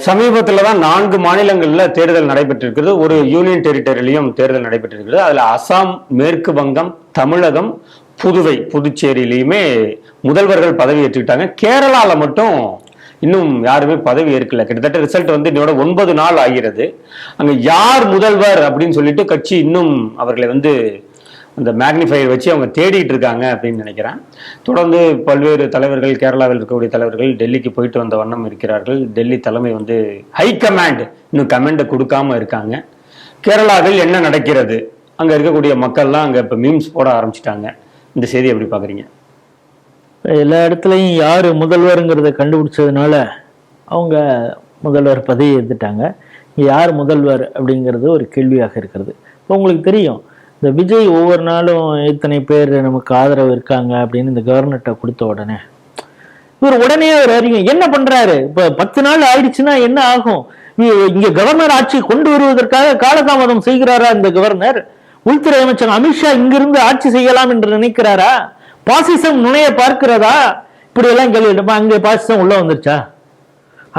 சமீபத்தில் தான் 4 மாநிலங்களில் தேர்தல் நடைபெற்றிருக்கிறது. ஒரு யூனியன் டெரிட்டரியிலையும் தேர்தல் நடைபெற்றிருக்கிறது. அதில் அசாம், மேற்கு வங்கம், தமிழகம், புதுவை, புதுச்சேரியிலையுமே முதல்வர்கள் பதவி ஏற்றுக்கிட்டாங்க. கேரளாவில் மட்டும் இன்னும் யாருமே பதவி ஏற்கல. கிட்டத்தட்ட ரிசல்ட் வந்து இன்னோட 9 நாள் ஆகிறது. அங்கே யார் முதல்வர் அப்படின்னு சொல்லிட்டு கட்சி இன்னும் அவர்களை வந்து அந்த மேக்னிஃபையர் வச்சு அவங்க தேடிட்டு இருக்காங்க அப்படின்னு நினைக்கிறேன். தொடர்ந்து பல்வேறு தலைவர்கள், கேரளாவில் இருக்கக்கூடிய தலைவர்கள் டெல்லிக்கு போயிட்டு வந்த வண்ணம் இருக்கிறார்கள். டெல்லி தலைமை வந்து ஹை கமாண்ட் இன்னும் கமெண்டை கொடுக்காம இருக்காங்க. கேரளாவில் என்ன நடக்கிறது, அங்கே இருக்கக்கூடிய மக்கள்லாம் அங்கே இப்போ மீம்ஸ் போட ஆரம்பிச்சிட்டாங்க. இந்த செய்தி எப்படி பார்க்குறீங்க? எல்லா இடத்துலையும் யார் முதல்வருங்கிறத கண்டுபிடிச்சதுனால அவங்க முதல்வர் பதவி ஏற்றுட்டாங்க. யார் முதல்வர் அப்படிங்கிறது ஒரு கேள்வியாக இருக்கிறது. இப்போ உங்களுக்கு தெரியும், இந்த விஜய் ஒவ்வொரு நாளும் இத்தனை பேர் நமக்கு ஆதரவு இருக்காங்க அப்படின்னு இந்த கவர்னர்கிட்ட கொடுத்த உடனே இவர் உடனே ஒரு அறிவு என்ன பண்றாரு, இப்ப 10 நாள் ஆயிடுச்சுன்னா என்ன ஆகும், இங்க கவர்னர் ஆட்சி கொண்டு வருவதற்காக காலதாமதம் செய்கிறாரா இந்த கவர்னர்? உள்துறை அமைச்சர் அமித்ஷா இங்கிருந்து ஆட்சி செய்யலாம் என்று நினைக்கிறாரா? பாசிசம் நுணைய பார்க்கிறதா? இப்படி எல்லாம் கேள்வி. அங்க பாசிசம் உள்ள வந்துருச்சா?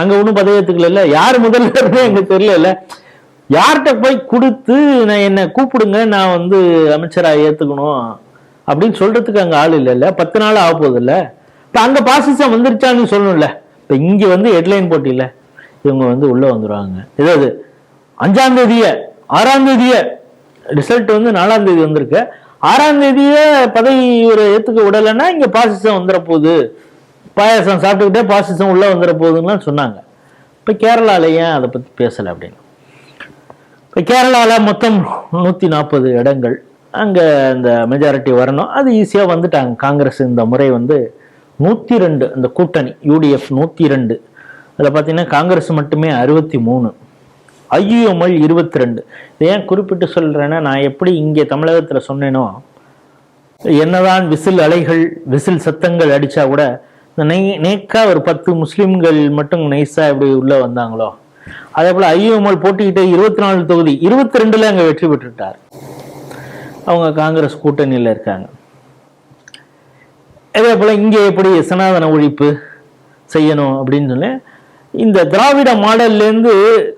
அங்க ஒன்றும் பதவியத்துக்கல, யாரு முதல்வர்னு எங்களுக்கு தெரியல. யார்கிட்ட போய் கொடுத்து நான் என்ன கூப்பிடுங்க, நான் வந்து அமைச்சராக ஏத்துக்கணும் அப்படின்னு சொல்றதுக்கு அங்க ஆள் இல்லைல்ல. 10 நாள் ஆக போகுது இல்ல. இப்ப அங்க பாசிசம் வந்துருச்சான்னு சொல்லணும்ல. இப்ப இங்க வந்து ஹெட்லைன் போட்டியில இவங்க வந்து உள்ள வந்துருவாங்க. ஏதாவது 5ஆம் தேதிய 6ஆம் தேதிய ரிசல்ட் வந்து 4ஆம் தேதி வந்திருக்கு. 6ஆம் தேதியே பதவி ஒரு ஏத்துக்க விடலைன்னா இங்க பாசிசம் வந்துட போகுது, பாயாசம் சாப்பிட்டுக்கிட்டே பாசிசம் உள்ள வந்துட போகுதுன்னு சொன்னாங்க. இப்ப கேரளால ஏன் அதை பத்தி பேசல அப்படின்னு. இப்போ கேரளாவில் மொத்தம் 140 இடங்கள், அங்கே இந்த மெஜாரிட்டி வரணும், அது ஈஸியாக வந்துட்டாங்க. காங்கிரஸ் இந்த முறை வந்து 102, இந்த கூட்டணி யூடிஎஃப் 102, அதில் பார்த்தீங்கன்னா காங்கிரஸ் மட்டுமே 63, ஐயுஎம்எல் 22. இதை ஏன் குறிப்பிட்டு சொல்கிறேன்னா, நான் எப்படி இங்கே தமிழகத்தில் சொன்னேனோ, என்னதான் விசில் அலைகள் விசில் சத்தங்கள் அடித்தா கூட இந்த நேக்கா ஒரு 10 முஸ்லீம்கள் மட்டும் நைஸாக எப்படி உள்ளே வந்தாங்களோ, அதே போல ஐயுஎம்எல் போட்டிக்கிட்ட 24 தொகுதி 22ல அங்க வெற்றி பெற்றுட்டார். அவங்க காங்கிரஸ் கூட்டணியில இருக்காங்க. அதே போல இங்கே எப்படி சனாதன ஒழிப்பு செய்யணும் அப்படின்னு சொல்லி இந்த திராவிட மாடல்ல இருந்து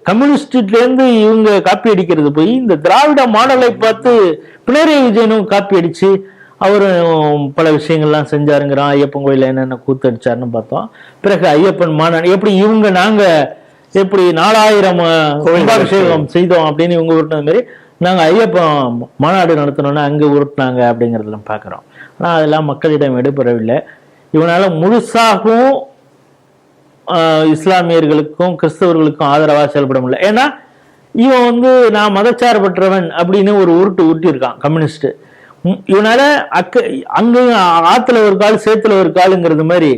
கம்யூனிஸ்ட்ல இருந்து இவங்க காப்பி அடிக்கிறது போய் இந்த திராவிட மாடலை பார்த்து பினராயி விஜயனும் காப்பி அடிச்சு அவரும் பல விஷயங்கள்லாம் செஞ்சாருங்கிறான். ஐயப்பன் கோயில என்னென்ன கூத்தடிச்சாருன்னு பார்த்தோம். பிறகு ஐயப்பன் மாநாடு எப்படி இவங்க நாங்க எப்படி 4000 கும்பாபிஷேகம் செய்தோம் அப்படின்னு இவங்க உருட்டினது மாதிரி நாங்கள் ஐயப்பன் மாநாடு நடத்தணும்னா அங்கே உருட்டினாங்க அப்படிங்கிறதெல்லாம் பார்க்குறோம். ஆனால் அதெல்லாம் மக்களிடம் எடுபடவில்லை. இவனால முழுசாகவும் இஸ்லாமியர்களுக்கும் கிறிஸ்தவர்களுக்கும் ஆதரவாக செயல்பட முடியல. ஏன்னா இவன் வந்து நான் மதச்சார்பற்றவன் அப்படின்னு ஒரு உருட்டி இருக்கான் கம்யூனிஸ்ட். இவனால அங்கேயும் ஆத்துல ஒரு கால் சேத்துல ஒரு காலுங்கிறது மாதிரி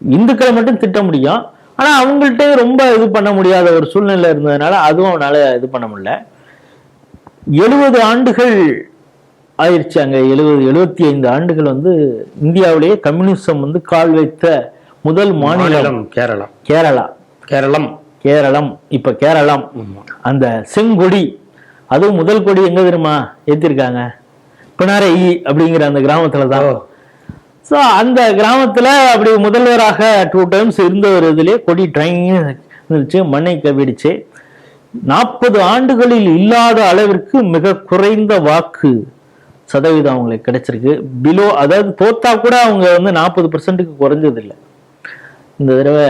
இந்துக்களை மட்டும் திட்ட முடியும். ஆனா அவங்கள்ட்ட ரொம்ப இது பண்ண முடியாத ஒரு சூழ்நிலை இருந்ததுனால அதுவும் அவனால இது பண்ண முடியல. 70 ஆண்டுகள் ஆயிடுச்சு. அங்க 75 ஆண்டுகள் வந்து இந்தியாவிலேயே கம்யூனிசம் வந்து கால் வைத்த முதல் மாநிலம் கேரளம். இப்ப கேரளம் அந்த செங்கொடி, அதுவும் முதல் கொடி எங்க தெரியுமா ஏத்திருக்காங்க? பினராயி அப்படிங்கிற அந்த கிராமத்துலதான். ஸோ அந்த கிராமத்துல அப்படி முதல்வராக 2 டைம்ஸ் இருந்த ஒரு இதுலேயே கொடி ட்ரைங் இருந்துச்சு, மண்ணை கவிடுச்சு. 40 ஆண்டுகளில் இல்லாத அளவிற்கு மிக குறைந்த வாக்கு சதவீதம் அவங்களுக்கு கிடைச்சிருக்கு. பிலோ, அதாவது தோத்தா கூட அவங்க வந்து 40%க்கு குறைஞ்சது இல்லை. இந்த தடவை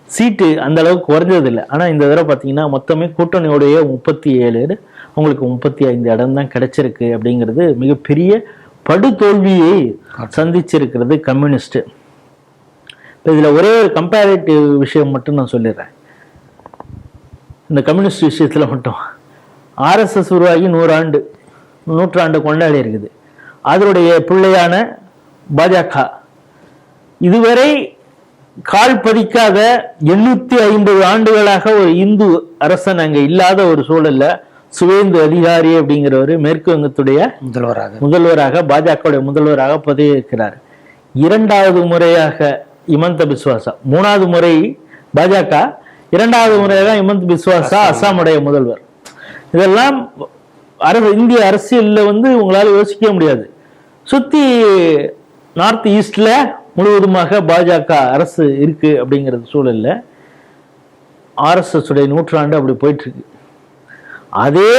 சீட்டு அந்த அளவுக்கு குறைஞ்சது இல்லை. ஆனா இந்த தடவை பார்த்தீங்கன்னா மொத்தமே கூட்டணியோடைய 37, அவங்களுக்கு 35 இடம் தான் கிடைச்சிருக்கு. அப்படிங்கிறது மிகப்பெரிய படுதோல்வியை சந்திச்சிருக்கிறது கம்யூனிஸ்ட். இதுல ஒரே ஒரு கம்பேரிட்டிவ் விஷயம் மட்டும் நான் சொல்லிடுறேன். இந்த கம்யூனிஸ்ட் விஷயத்துல மட்டும் ஆர்எஸ்எஸ் உருவாகி 100 நூற்றாண்டு கொண்டாடி இருக்குது. அதனுடைய பிள்ளையான பாஜக இதுவரை கால் பதிக்காத 850 ஆண்டுகளாக ஒரு இந்து அரசன் அங்க இல்லாத ஒரு சூழல்ல சுவேந்து அதிகாரி அப்படிங்கிறவர் மேற்கு வங்கத்துடைய முதல்வராக பாஜக முதல்வராக பதவியேற்கிறார். 2வது முறையாக இமந்த பிஸ்வாசா, 3வது முறை பாஜக, 2வது முறையாக இமந்த பிஸ்வாசா அசாமுடைய முதல்வர். இதெல்லாம் இந்திய அரசியல்ல வந்து உங்களால யோசிக்க முடியாது. சுத்தி நார்த் ஈஸ்ட்ல முழுவதுமாக பாஜக அரசு இருக்கு அப்படிங்கிறது சூழல்ல ஆர்எஸ்எஸ் உடைய நூற்றாண்டு அப்படி போயிட்டு இருக்கு. அதே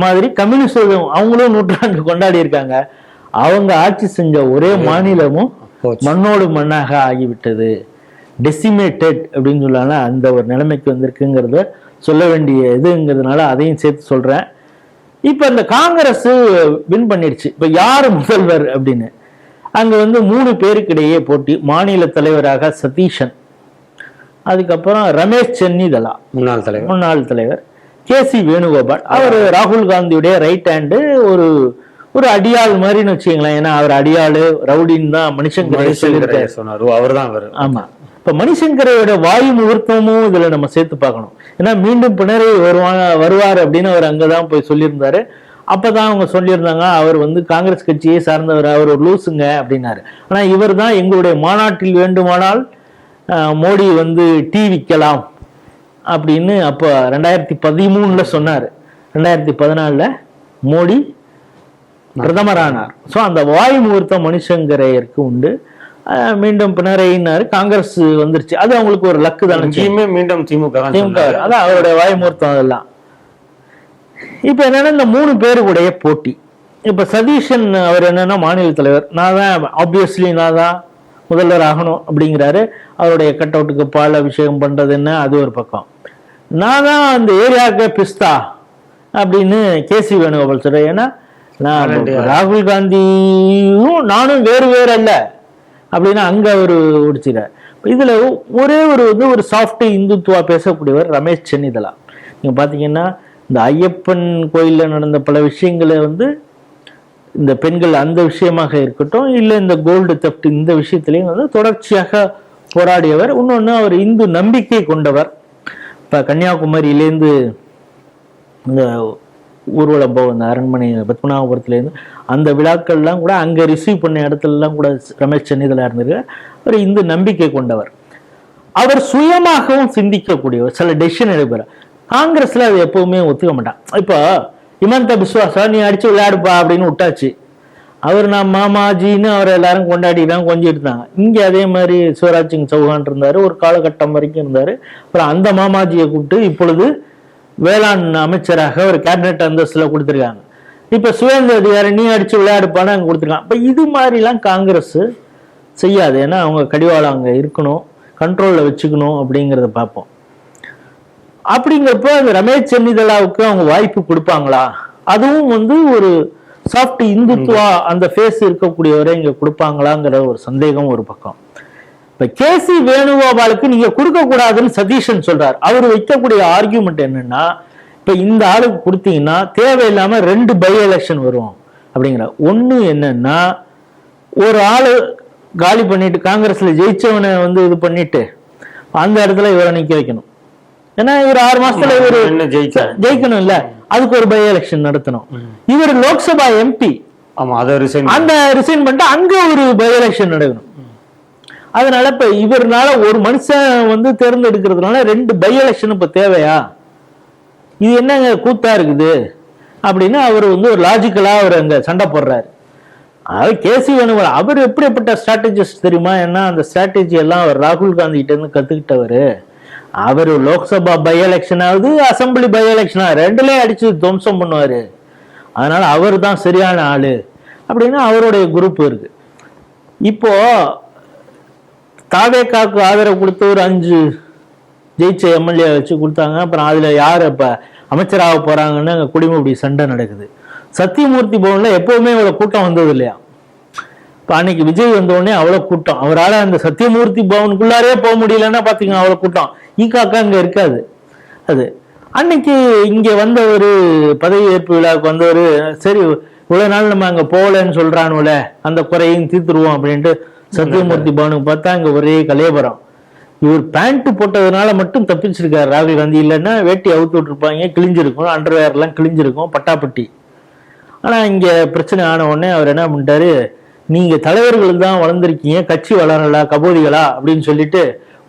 மாதிரி கம்யூனிஸ்டும் அவங்களும் நூற்றாண்டு கொண்டாடி இருக்காங்க. அவங்க ஆட்சி செஞ்ச ஒரே மாநிலமும் மண்ணோடு மண்ணாக ஆகிவிட்டது, டெசிமேட்டட் அப்படின்னு சொல்லாங்க. அந்த ஒரு நிலைமைக்கு வந்திருக்குங்கிறத சொல்ல வேண்டிய இதுங்கிறதுனால அதையும் சேர்த்து சொல்றேன். இப்ப இந்த காங்கிரஸ் வின் பண்ணிடுச்சு. இப்ப யாரு முதல்வர் அப்படின்னு அங்க 3 பேருக்கிடையே போட்டி. மாநில தலைவராக சதீஷன், அதுக்கப்புறம் ரமேஷ் சென்னிதலா முன்னாள் தலைவர், கேசி வேணுகோபால், அவர் ராகுல் காந்தியுடைய ரைட் ஹேண்டு, ஒரு அடியாள் மாதிரின்னு வச்சுங்களேன். ஏன்னா அவர் அடியாளு ரவுடின்னு தான் மணிசங்கரை சொன்னாரு. ஆமா, இப்ப மணிசங்கரையோட வாயு முகூர்த்தமும் இதுல நம்ம சேர்த்து பார்க்கணும். ஏன்னா மீண்டும் பினராயி வருவார் அப்படின்னு அவர் அங்கதான் போய் சொல்லியிருந்தாரு. அப்பதான் அவங்க சொல்லியிருந்தாங்க அவர் காங்கிரஸ் கட்சியை சார்ந்தவர், அவர் ஒரு லூசுங்க அப்படின்னாரு. ஆனா இவர் தான் எங்களுடைய மாநாட்டில் வேண்டுமானால் மோடி டீ விற்கலாம் அப்படின்னு அப்போ 2013 சொன்னார். 2014 மோடி பிரதமர் ஆனார். ஸோ அந்த வாயு முகூர்த்தம் மணிசங்கரையருக்கு உண்டு. மீண்டும் பினராயினாரு, காங்கிரஸ் வந்துருச்சு. அது அவங்களுக்கு ஒரு லக்கு தானே. மீண்டும் திமுக அதான் அவருடைய வாயு முகூர்த்தம். அதெல்லாம் இப்ப என்னன்னா இந்த 3 பேருடைய போட்டி. இப்ப சதீஷன் அவர் என்னன்னா மாநில தலைவர், நான் தான் ஆப்வியஸ்லி நான் தான் முதல்வர் ஆகணும் அப்படிங்கிறாரு. அவருடைய கட் அவுட்டுக்கு பால் அபிஷேகம் பண்றது என்ன, அது ஒரு பக்கம். நான் தான் அந்த ஏரியாவுக்கு பிஸ்தா அப்படின்னு கேசி வேணுகோபால் சொல்றேன். ஏன்னா நான் ராகுல் காந்தியும் நானும் வேறு வேறு அல்ல அப்படின்னா அங்க அவரு ஒடிச்சிடார். இதுல ஒரே ஒரு சாஃப்ட் இந்துத்துவா பேசக்கூடியவர் ரமேஷ் சென்னிதலா. நீங்க பாத்தீங்கன்னா இந்த ஐயப்பன் கோயில்ல நடந்த பல விஷயங்களை இந்த பெண்கள் அந்த விஷயமாக இருக்கட்டும், இல்லை இந்த கோல்டு தெஃப்ட் இந்த விஷயத்திலையும் தொடர்ச்சியாக போராடியவர். இன்னொன்று அவர் இந்து நம்பிக்கை கொண்டவர். இப்போ கன்னியாகுமரியிலேருந்து இந்த ஊர்வலம் போகும் அரண்மனை பத்மநாபபுரத்துலேருந்து அந்த விழாக்கள்லாம் கூட அங்கே ரிசீவ் பண்ண இடத்துலலாம் கூட ரமேஷ் சென்னிதலா இருந்திருக்கு. அவர் இந்து நம்பிக்கை கொண்டவர். அவர் சுயமாகவும் சிந்திக்கக்கூடியவர், சில டெசிஷன் எடுப்பார். காங்கிரஸ்ல அது எப்பவுமே ஒத்துக்க மாட்டான். இப்போ ஹிமந்த பிஸ்வா நீ அடிச்சு விளையாடுப்பா அப்படின்னு விட்டாச்சு. அவர் நான் மாமாஜின்னு அவரை எல்லாரும் கொண்டாடிதான் கொஞ்சம் இருந்தாங்க. இங்க அதே மாதிரி சிவராஜ் சிங் சௌஹான் இருந்தாரு, ஒரு காலகட்டம் வரைக்கும் இருந்தாரு. அப்புறம் அந்த மாமாஜியை கூப்பிட்டு இப்பொழுது வேளாண் அமைச்சராக ஒரு கேபினெட் அந்தஸ்துல கொடுத்துருக்காங்க. இப்ப சுவேந்திர அதிகாரி நீ அடிச்சு விளையாடுப்பான்னு அங்க கொடுத்துருக்காங்க. இப்ப இது மாதிரிலாம் காங்கிரஸ் செய்யாது. ஏன்னா அவங்க கடிவாளம் அங்க இருக்கணும், கண்ட்ரோல்ல வச்சுக்கணும் அப்படிங்கிறத பார்ப்போம். அப்படிங்கிறப்ப அந்த ரமேஷ் சென்னிதலாவுக்கு அவங்க வாய்ப்பு கொடுப்பாங்களா? அதுவும் ஒரு சாஃப்ட் இந்துத்துவா அந்த ஃபேஸ் இருக்கக்கூடியவரை இங்க கொடுப்பாங்களாங்கிற ஒரு சந்தேகம் ஒரு பக்கம். இப்ப கேசி வேணுகோபாலுக்கு நீங்க கொடுக்க கூடாதுன்னு சதீஷன் சொல்றாரு. அவர் வைக்கக்கூடிய ஆர்கியூமெண்ட் என்னன்னா, இப்ப இந்த ஆளுக்கு கொடுத்தீங்கன்னா தேவையில்லாம 2 பை எலெக்ஷன் வரும் அப்படிங்கிற. ஒண்ணு என்னன்னா, ஒரு ஆளு காலி பண்ணிட்டு காங்கிரஸ்ல ஜெயிச்சவனை இது பண்ணிட்டு அந்த இடத்துல இவரை நிக்க வைக்கணும். ஏன்னா இவர் 6 மாசத்துல இவர் ஜெயிக்கணும் இல்ல, அதுக்கு ஒரு பை எலெக்ஷன் நடத்தணும். இவர் லோக்சபா எம்பி, அந்த ரிசைன் பண்ணிட்டு அங்க ஒரு பை எலெக்ஷன் நடக்கணும். அதனால இப்ப இவர்னால ஒரு மனுஷன் தேர்ந்தெடுக்கிறதுனால 2 பை எலெக்ஷன் இப்ப தேவையா? இது என்னங்க கூத்தா இருக்குது அப்படின்னு அவர் ஒரு லாஜிக்கலா அவர் அங்க சண்டை போடுறாரு. அதாவது கேசி வேணுகோபால் அவர் எப்படிப்பட்ட ஸ்ட்ராட்டஜிஸ்ட் தெரியுமா? ஏன்னா அந்த ஸ்ட்ராட்டஜி எல்லாம் அவர் ராகுல் காந்தி கிட்ட இருந்து கத்துக்கிட்டவரு. அவர் லோக்சபா பை எலெக்ஷன் ஆகுது, அசம்பிளி பை எலெக்ஷன் ரெண்டுலயும் அடிச்சு துவம்சம் பண்ணுவாரு. அதனால அவர் தான் சரியான ஆளு அப்படின்னு அவருடைய குரூப் இருக்கு. இப்போ தாவேக்காக்கு ஆதரவு கொடுத்து ஒரு 5 ஜெயிச்ச எம்எல்ஏ வச்சு கொடுத்தாங்க. அப்புறம் அதுல யார் இப்ப அமைச்சராக போறாங்கன்னு அங்க குடிமுடி சண்டை நடக்குது. சத்தியமூர்த்தி பவன்ல எப்பவுமே அவ்வளவு கூட்டம் வந்தது இல்லையா? இப்ப அன்னைக்கு விஜய் வந்த உடனே அவ்வளவு கூட்டம். அவரால் அந்த சத்தியமூர்த்தி பவனுக்குள்ளாரே போக முடியலன்னா பாத்தீங்கன்னா அவ்வளவு கூட்டம். ஈகாக்கா அங்க இருக்காது. அது அன்னைக்கு இங்க வந்த ஒரு பதவி ஏற்பு விழாவுக்கு வந்தவர், சரி இவ்வளவு நாள் நம்ம அங்க போகலன்னு சொல்றானுல, அந்த குறையும் தீர்த்துருவோம் அப்படின்ட்டு சத்தியமூர்த்தி பவனுக்கு பார்த்தா அங்க ஒரே கலையபுரம். இவர் பேண்ட் போட்டதுனால மட்டும் தப்பிச்சிருக்காரு ராகுல் காந்தி. இல்லைன்னா வேட்டி அவுத்து விட்டுருப்பாங்க, கிழிஞ்சிருக்கும், அண்டர்வேர் எல்லாம் கிழிஞ்சிருக்கும், பட்டாப்பட்டி. ஆனா இங்க பிரச்சனை ஆன உடனே அவர் என்ன பண்ணிட்டாரு, நீங்க தலைவர்கள் தான் வளர்ந்துருக்கீங்க, கட்சி வளரலா கபோதிகளா அப்படின்னு சொல்லிட்டு,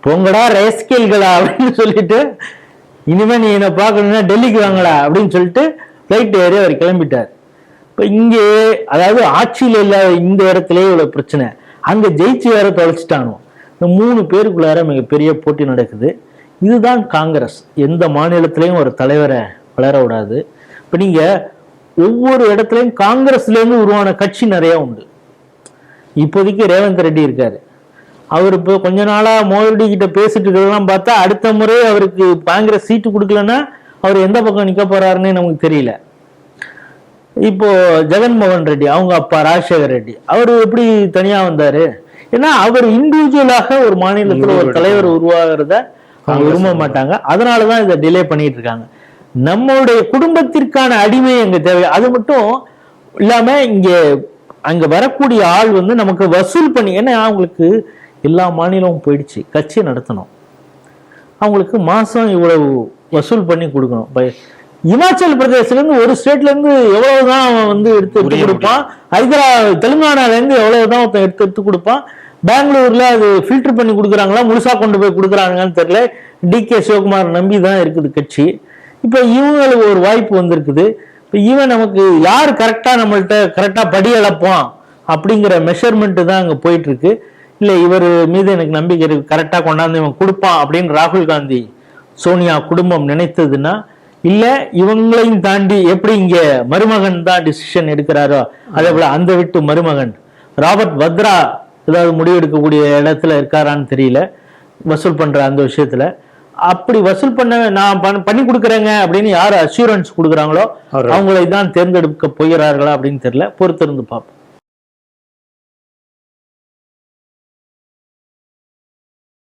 பொங்கடா ரேஸ்கேல்களா அப்படின்னு சொல்லிட்டு, இனிமே நீ என்ன பார்க்கணும்னா டெல்லிக்கு வாங்கடா அப்படின்னு சொல்லிட்டு ஃபிளைட் ஏறி அவர் கிளம்பிட்டார். இப்ப இங்கே அதாவது ஆட்சியில் இல்லாத இந்த இடத்துலயே இவ்வளவு பிரச்சனை, அங்க ஜெயிச்சு வேற தொலைச்சிட்டானோ. இந்த 3 பேருக்குள்ளார மிகப்பெரிய போட்டி நடக்குது. இதுதான் காங்கிரஸ். எந்த மாநிலத்திலையும் ஒரு தலைவரை வளர விடாது. இப்போ நீங்க ஒவ்வொரு இடத்துலையும் காங்கிரஸ்ல இருந்து உருவான கட்சி நிறைய உண்டு. இப்போதைக்கு ரேவந்த் ரெட்டி இருக்காரு. அவர் இப்போ கொஞ்ச நாளா மோடி கிட்ட பேசிட்டு இருக்கிறதெல்லாம் பார்த்தா அடுத்த முறை அவருக்கு காங்கிரஸ் சீட்டு கொடுக்கலன்னா அவர் எந்த பக்கம் நிக்க போறாருன்னு நமக்கு தெரியல. இப்போ ஜெகன்மோகன் ரெட்டி, அவங்க அப்பா ராஜசேகர் ரெட்டி, அவர் எப்படி தனியா வந்தாரு? ஏன்னா அவர் இண்டிவிஜுவலாக ஒரு மாநிலத்துல ஒரு தலைவர் உருவாகிறத அவங்க விரும்ப மாட்டாங்க. அதனாலதான் இதை டிலே பண்ணிட்டு இருக்காங்க. நம்மளுடைய குடும்பத்திற்கான அடிமை அங்க தேவை. அது மட்டும் இல்லாம அங்க வரக்கூடிய ஆள் நமக்கு வசூல் பண்ணி, ஏன்னா அவங்களுக்கு எல்லா மாநிலமும் போயிடுச்சு, கட்சி நடத்தணும், அவங்களுக்கு மாசம் இவ்வளவு வசூல் பண்ணி கொடுக்கணும். இமாச்சல் பிரதேசல இருந்து ஒரு ஸ்டேட்ல இருந்து எவ்வளவுதான் அவன் எடுத்து கொடுப்பான், தெலுங்கானால இருந்து எவ்வளவுதான் எடுத்து கொடுப்பான், பெங்களூர்ல அது ஃபில்டர் பண்ணி கொடுக்குறாங்களா முழுசா கொண்டு போய் கொடுக்குறாங்கன்னு தெரியல. DK சிவகுமார் நம்பி தான் இருக்குது கட்சி. இப்ப இவங்களுக்கு ஒரு வாய்ப்பு வந்திருக்குது. இப்ப இவன் நமக்கு யார் நம்மள்ட்ட கரெக்டா படி அளப்பான் அப்படிங்கிற மெஷர்மெண்ட் தான் அங்க போயிட்டு இருக்கு. இல்ல இவர் மீது எனக்கு நம்பிக்கை இருக்கு, கரெக்டா கொண்டாந்து இவன் கொடுப்பான் அப்படின்னு ராகுல் காந்தி சோனியா குடும்பம் நினைத்ததுன்னா, இல்ல இவங்களையும் தாண்டி எப்படி இங்க மருமகன் தான் டிசிஷன் எடுக்கிறாரோ அதே போல அந்த விட்டு மருமகன் ராபர்ட் வத்ரா ஏதாவது முடிவு எடுக்கக்கூடிய இடத்துல இருக்காரான்னு தெரியல, வசூல் பண்ற அந்த விஷயத்துல. அப்படி வசூல் பண்ண நான் பண்ணி கொடுக்குறேங்க அப்படின்னு யாரு அஷூரன்ஸ் கொடுக்குறாங்களோ அவங்களை தான் தேர்ந்தெடுக்க போகிறார்களா அப்படின்னு தெரியல. பொறுத்திருந்து பார்ப்போம்.